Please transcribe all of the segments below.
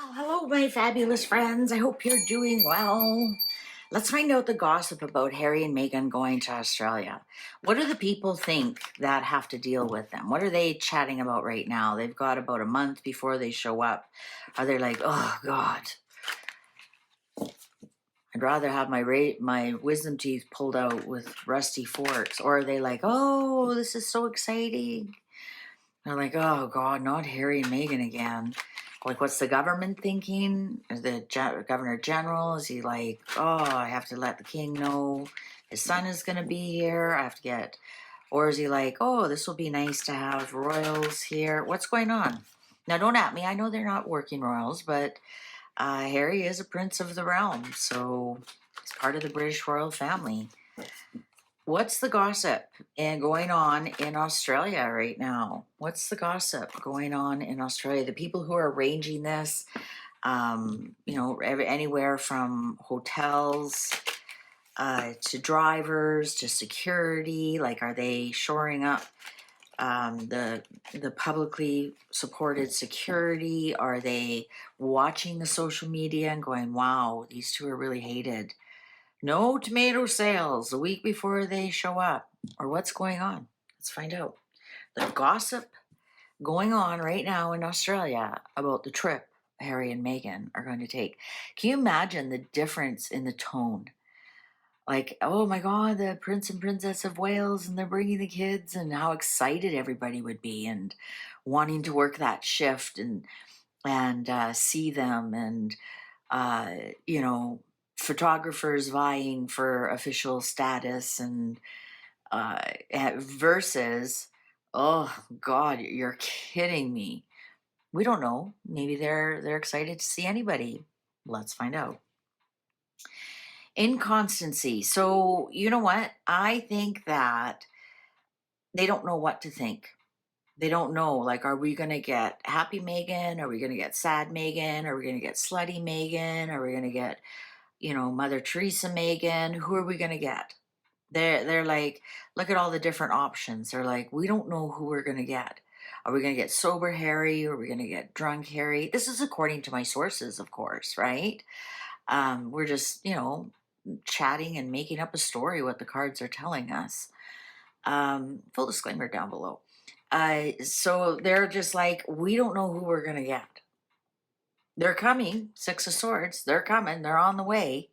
Well, hello, my fabulous friends. I hope you're doing well. Let's find out the gossip about Harry and Meghan going to Australia. What do the people think that have to deal with them? What are they chatting about right now? They've got about a month before they show up. Are they like, oh, God, I'd rather have my wisdom teeth pulled out with rusty forks? Or are they like, oh, this is so exciting? They're like, oh, God, not Harry and Meghan again. Like, what's the government thinking? Is the governor general, is he like, oh, I have to let the king know his son is going to be here? I have to get, or is he like, oh, this will be nice to have royals here? What's going on? Now, don't at me. I know they're not working royals, but Harry is a prince of the realm, so he's part of the British royal family. What's the gossip going on in Australia right now? What's the gossip going on in Australia? The people who are arranging this, anywhere from hotels to drivers to security. Like, are they shoring up the publicly supported security? Are they watching the social media and going, "Wow, these two are really hated"? No tomato sales a week before they show up. Or what's going on? Let's find out. The gossip going on right now in Australia about the trip Harry and Meghan are going to take. Can you imagine the difference in the tone? Like, oh my God, the Prince and Princess of Wales, and they're bringing the kids, and how excited everybody would be, and wanting to work that shift and see them, and photographers vying for official status, and versus, oh God, you're kidding me. We don't know. Maybe they're excited to see anybody. Let's find out. Inconstancy. So you know what? I think that they don't know what to think. They don't know. Like, are we gonna get happy Meghan? Are we gonna get sad Meghan? Are we gonna get slutty Meghan? Are we gonna get Mother Teresa Meghan? Who are we gonna get? They're like, look at all the different options. They're like, we don't know who we're gonna get. Are we gonna get sober Harry? Are we gonna get drunk Harry? This is according to my sources, of course, right? We're just, chatting and making up a story what the cards are telling us. Full disclaimer down below. So they're just like, we don't know who we're gonna get. They're coming, Six of Swords. They're coming. They're on the way.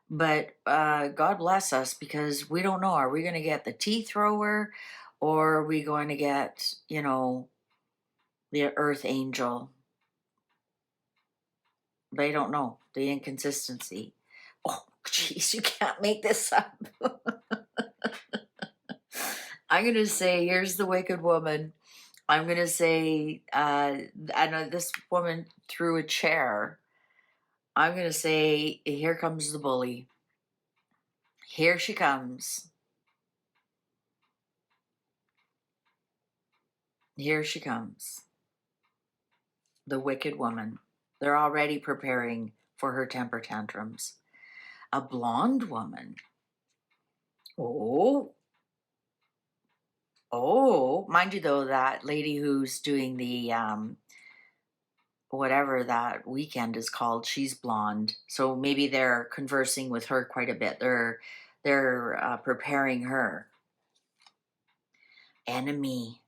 But God bless us, because we don't know. Are we going to get the tea thrower, or are we going to get, the earth angel? They don't know. The inconsistency. Oh, jeez, you can't make this up. I'm going to say, here's the wicked woman. I'm going to say, I know this woman threw a chair. I'm going to say, here comes the bully. Here she comes. Here she comes. The wicked woman. They're already preparing for her temper tantrums. A blonde woman. Oh. Oh. Mind you, though, that lady who's doing the whatever that weekend is called, she's blonde. So maybe they're conversing with her quite a bit. They're preparing her. Enemy.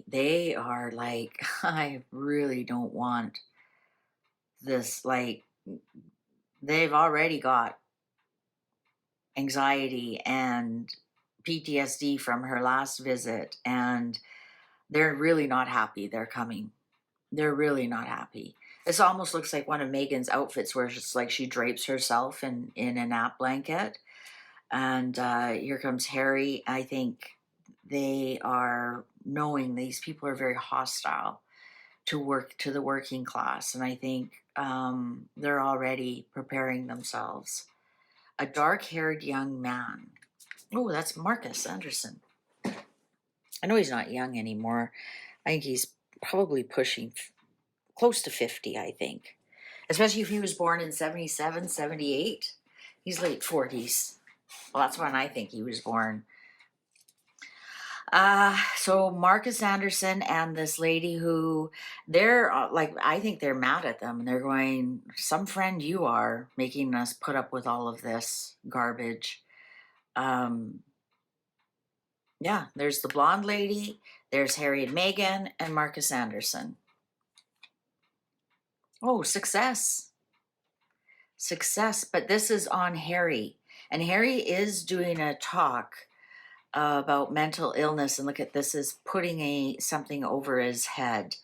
They are like, I really don't want this. Like, they've already got anxiety and PTSD from her last visit, and they're really not happy they're coming. They're really not happy. This almost looks like one of Meghan's outfits, where it's like she drapes herself in a nap blanket. And here comes Harry. I think they are knowing these people are very hostile to the working class, and I think they're already preparing themselves. A dark-haired young man. Oh, that's Marcus Anderson. I know he's not young anymore. I think he's probably pushing close to 50, I think. Especially if he was born in 77, 78. He's late 40s. Well, that's when I think he was born. So Marcus Anderson and this lady who they're like, I think they're mad at them and they're going, some friend you are making us put up with all of this garbage. Um, yeah, there's the blonde lady, there's Harry and Meghan, and Marcus Anderson. Oh, success. Success. But this is on Harry. And Harry is doing a talk about mental illness. And look at this is putting something over his head.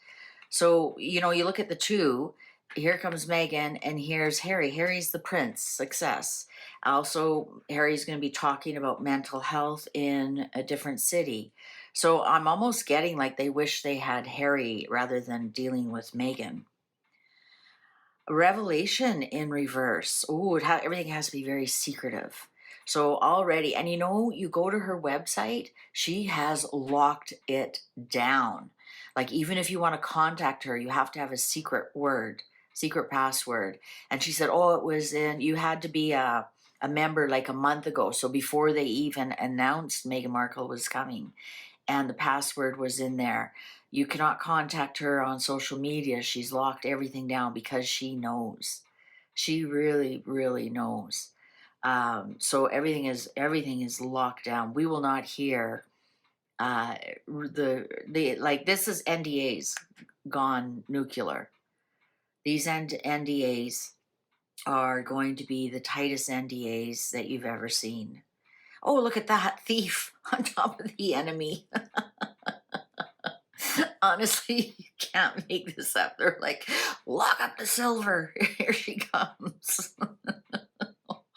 So, you look at the two. Here comes Megan, and here's Harry. Harry's the prince, success. Also, Harry's going to be talking about mental health in a different city. So, I'm almost getting like they wish they had Harry rather than dealing with Megan. Revelation in reverse. Oh, everything has to be very secretive. So already, and you go to her website, she has locked it down. Like even if you want to contact her, you have to have a secret word, secret password. And she said, oh, you had to be a member like a month ago. So before they even announced Meghan Markle was coming, and the password was in there. You cannot contact her on social media. She's locked everything down because she knows. She really, really knows. So everything is locked down. We will not hear the like this is NDAs gone nuclear. These NDAs are going to be the tightest NDAs that you've ever seen. Oh, look at that thief on top of the enemy. Honestly, you can't make this up. They're like, lock up the silver. Here she comes.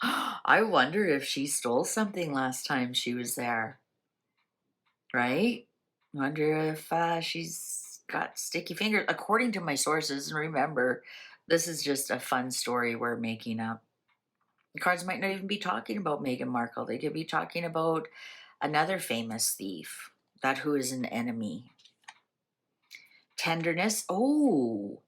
I wonder if she stole something last time she was there, right? Wonder if she's got sticky fingers. According to my sources, and remember, this is just a fun story we're making up. The cards might not even be talking about Meghan Markle. They could be talking about another famous thief, that who is an enemy. Tenderness. Oh,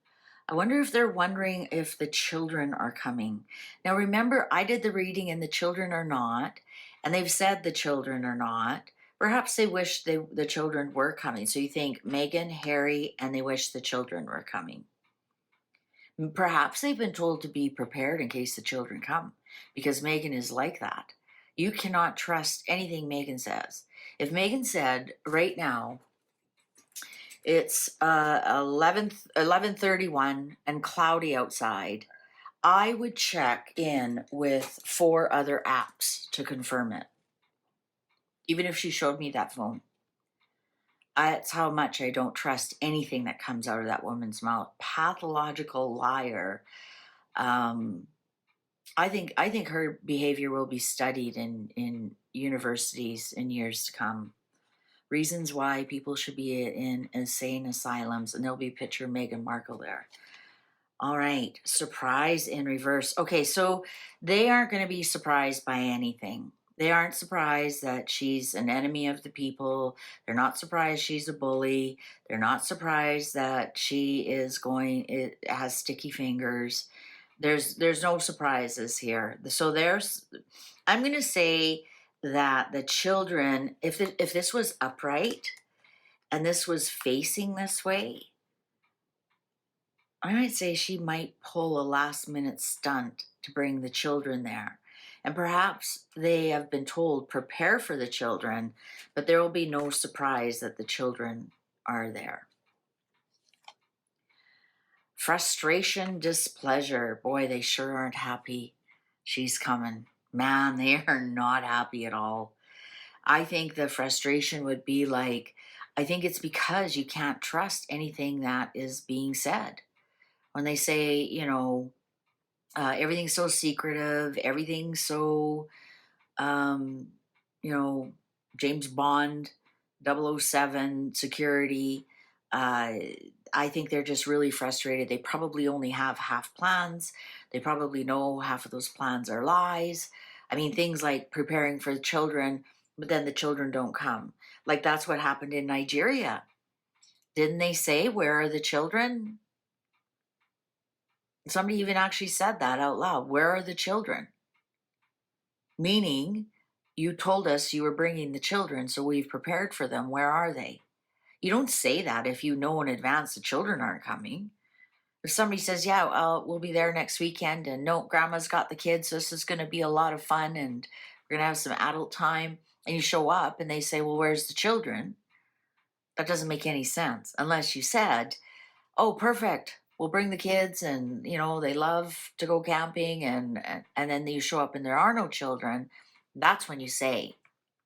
I wonder if they're wondering if the children are coming. Now, remember, I did the reading and the children are not, and they've said the children are not. Perhaps they wish the children were coming. So you think Meghan, Harry, and they wish the children were coming. Perhaps they've been told to be prepared in case the children come, because Meghan is like that. You cannot trust anything Meghan says. If Meghan said right now, it's 11:31 and cloudy outside, I would check in with 4 other apps to confirm it. Even if she showed me that phone. That's how much I don't trust anything that comes out of that woman's mouth. Pathological liar. I think her behavior will be studied in universities in years to come. Reasons why people should be in insane asylums, and there'll be a picture of Meghan Markle there. All right, surprise in reverse. Okay, so they aren't going to be surprised by anything. They aren't surprised that she's an enemy of the people. They're not surprised she's a bully. They're not surprised that she it has sticky fingers. There's no surprises here. So I'm going to say that the children, if this was upright and this was facing this way, I might say she might pull a last minute stunt to bring the children there. And perhaps they have been told, prepare for the children, but there will be no surprise that the children are there. Frustration, displeasure. Boy, they sure aren't happy she's coming. Man, they are not happy at all. I think the frustration would be like, I think it's because you can't trust anything that is being said. When they say, everything's so secretive, everything's so, um, you know, James Bond, 007, security. I think they're just really frustrated. They probably only have half plans. They probably know half of those plans are lies. I mean, things like preparing for the children, but then the children don't come. Like that's what happened in Nigeria. Didn't they say, where are the children? Somebody even actually said that out loud. Where are the children? Meaning, You told us you were bringing the children, so we've prepared for them. Where are they? You don't say that if you know in advance the children aren't coming. If somebody says, yeah, we'll be there next weekend, and no, grandma's got the kids, so this is going to be a lot of fun, and we're going to have some adult time, and you show up and they say, well, where's the children? That doesn't make any sense unless you said, oh, perfect. We'll bring the kids, and they love to go camping, and then you show up and there are no children. That's when you say,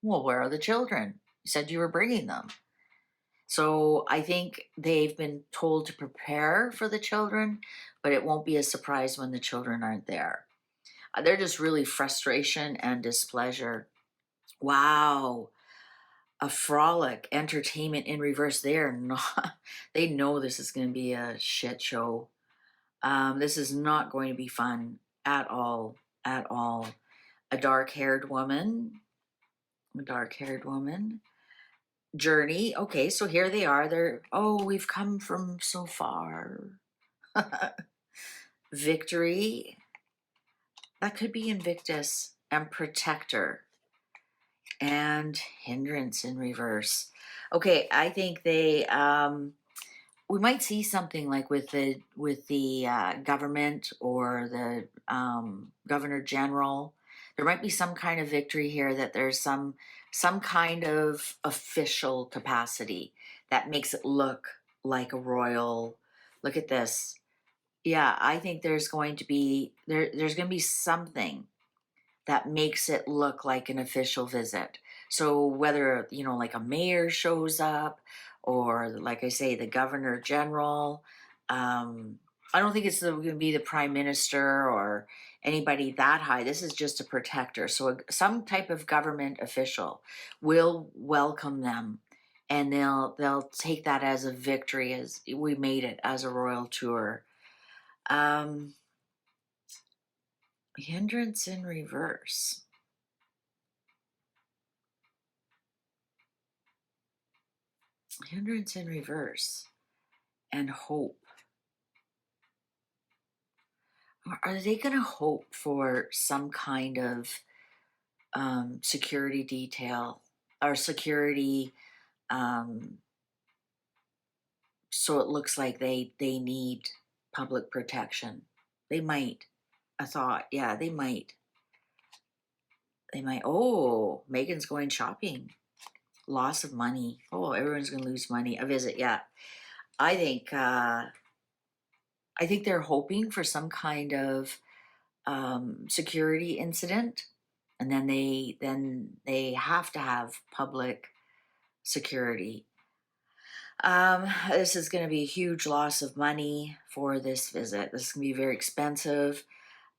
well, where are the children? You said you were bringing them. So I think they've been told to prepare for the children, but it won't be a surprise when the children aren't there. They're just really frustration and displeasure. Wow. A frolic, entertainment in reverse. They are not, they know this is going to be a shit show. This is not going to be fun at all, at all. A dark-haired woman, journey. Okay, so here they are. We've come from so far. Victory. That could be Invictus and Protector. And Hindrance in reverse. Okay, I think we might see something like with the government or the governor general. There might be some kind of victory here, that there's some kind of official capacity that makes it look like a royal. Look at this. Yeah, I think there's going to be there's going to be something that makes it look like an official visit. So whether, like a mayor shows up, or like I say, the governor general, I don't think it's going to be the prime minister or anybody that high. This is just a protector. So some type of government official will welcome them, and they'll take that as a victory, as we made it as a royal tour. Hindrance in reverse. Hindrance in reverse. And hope. Are they going to hope for some kind of security detail or security, so it looks like they need public protection? They might. A thought. Yeah, they might. They might. Oh, Megan's going shopping. Loss of money. Oh, everyone's going to lose money. A visit. Yeah. I think they're hoping for some kind of security incident, and then they have to have public security. This is going to be a huge loss of money for this visit. This is going to be very expensive.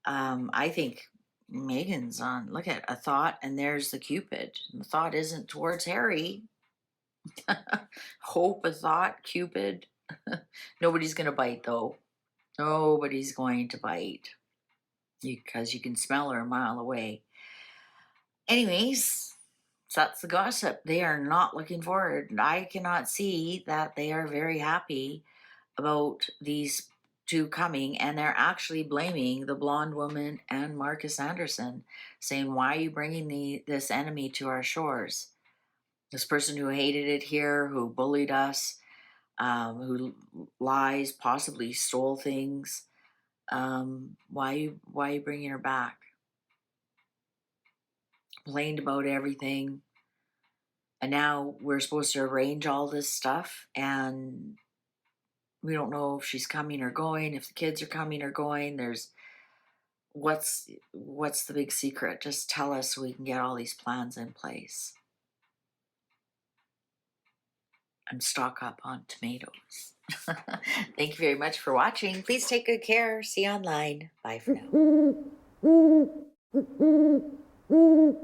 I think Megan's on. Look at a thought, and there's the Cupid. The thought isn't towards Harry. Hope, a thought, Cupid. Nobody's going to bite, though. Nobody's going to bite, because you can smell her a mile away. Anyways, so that's the gossip. They are not looking forward. I cannot see that they are very happy about these two coming, and they're actually blaming the blonde woman and Marcus Anderson, saying, why are you bringing this enemy to our shores? This person who hated it here, who bullied us, who lies, possibly stole things. Why are you bringing her back? Complained about everything, and now we're supposed to arrange all this stuff, and we don't know if she's coming or going, if the kids are coming or going. What's the big secret? Just tell us so we can get all these plans in place and stock up on tomatoes. Thank you very much for watching. Please take good care. See you online. Bye for now.